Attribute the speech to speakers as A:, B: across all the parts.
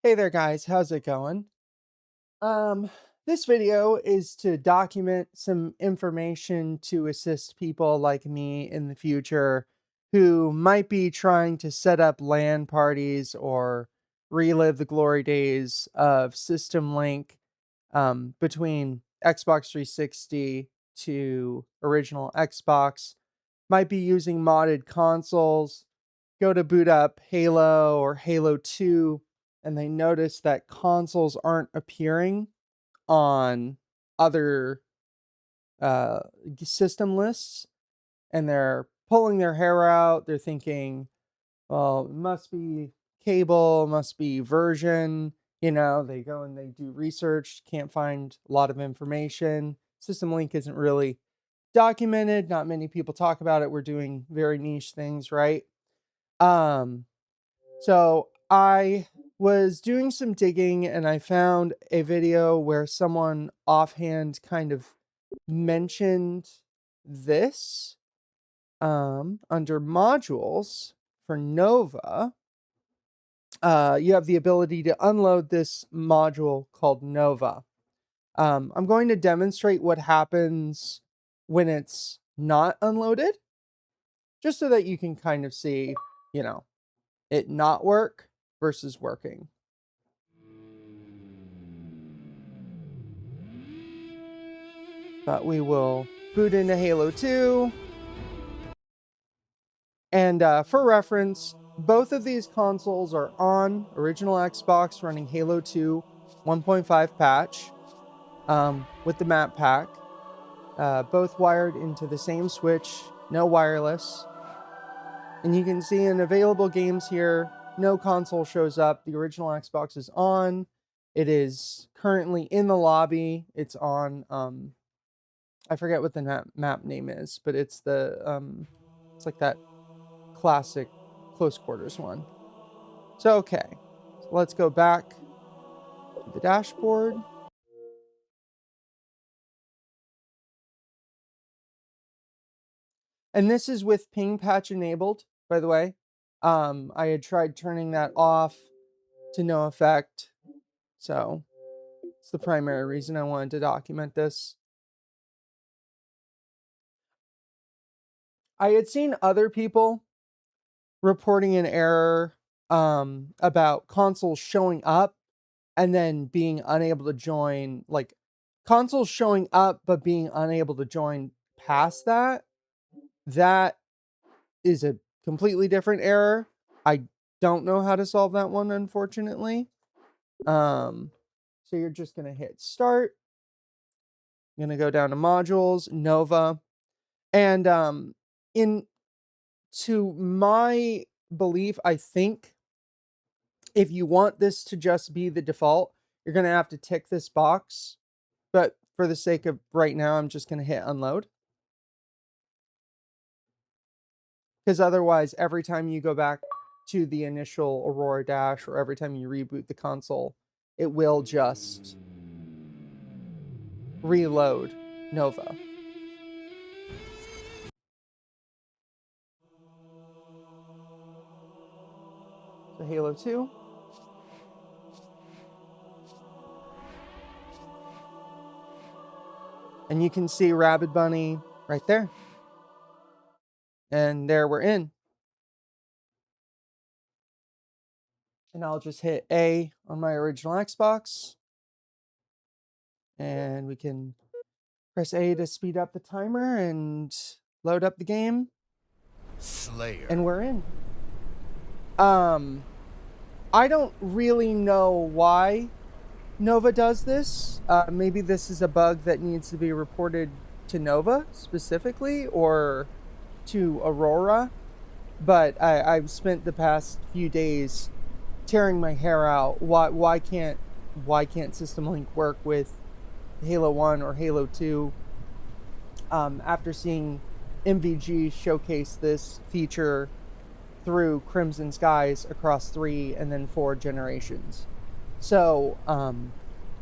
A: Hey there guys, how's it going? Um, this video is to document some information to assist people like me in the future who might be trying to set up LAN parties or relive the glory days of SystemLink between Xbox 360 to original Xbox, might be using modded consoles, go to boot up Halo or Halo 2, and they notice that consoles aren't appearing on other system lists, and they're pulling their hair out. They're thinking, well, it must be cable, must be version. They go and they do research, can't find a lot of information. System Link isn't really documented. Not many people talk about it. We're doing very niche things, right? So I was doing some digging and I found a video where someone offhand kind of mentioned this under modules for Nova. You have the ability to unload this module called Nova. I'm going to demonstrate what happens when it's not unloaded, just so that you can kind of see, it not work versus working. But we will boot into Halo 2. And for reference, both of these consoles are on original Xbox running Halo 2 1.5 patch with the map pack. Both wired into the same switch, no wireless. And you can see in available games here, no console shows up. The original Xbox is on. It is currently in the lobby. It's on, I forget what the map name is, but it's it's like that classic close quarters one. So, okay. So let's go back to the dashboard. And this is with ping patch enabled, by the way. I had tried turning that off to no effect. So it's the primary reason I wanted to document this. I had seen other people reporting an error about consoles showing up and then being unable to join, like consoles showing up but being unable to join past that. That is a completely different error. I don't know how to solve that one, unfortunately. So you're just going to hit start. I'm going to go down to modules, Nova. And to my belief, I think if you want this to just be the default, you're going to have to tick this box. But for the sake of right now, I'm just going to hit unload. Because otherwise, every time you go back to the initial Aurora Dash or every time you reboot the console, it will just reload Nova. So Halo 2. And you can see Rabbit Bunny right there. And there we're in. And I'll just hit A on my original Xbox. And we can press A to speed up the timer and load up the game.
B: Slayer.
A: And we're in. I don't really know why Nova does this. Maybe this is a bug that needs to be reported to Nova specifically or to Aurora. But I've spent the past few days tearing my hair out. Why can't SystemLink work with Halo 1 or Halo 2? After seeing MVG showcase this feature through Crimson Skies across 3 and then 4 generations. So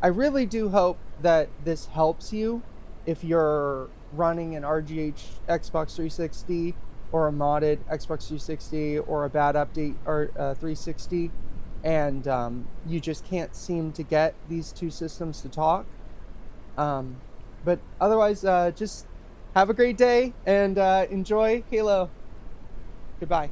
A: I really do hope that this helps you if you're running an RGH Xbox 360 or a modded Xbox 360 or a bad update or 360. and you just can't seem to get these two systems to talk. But otherwise, just have a great day and enjoy Halo. Goodbye.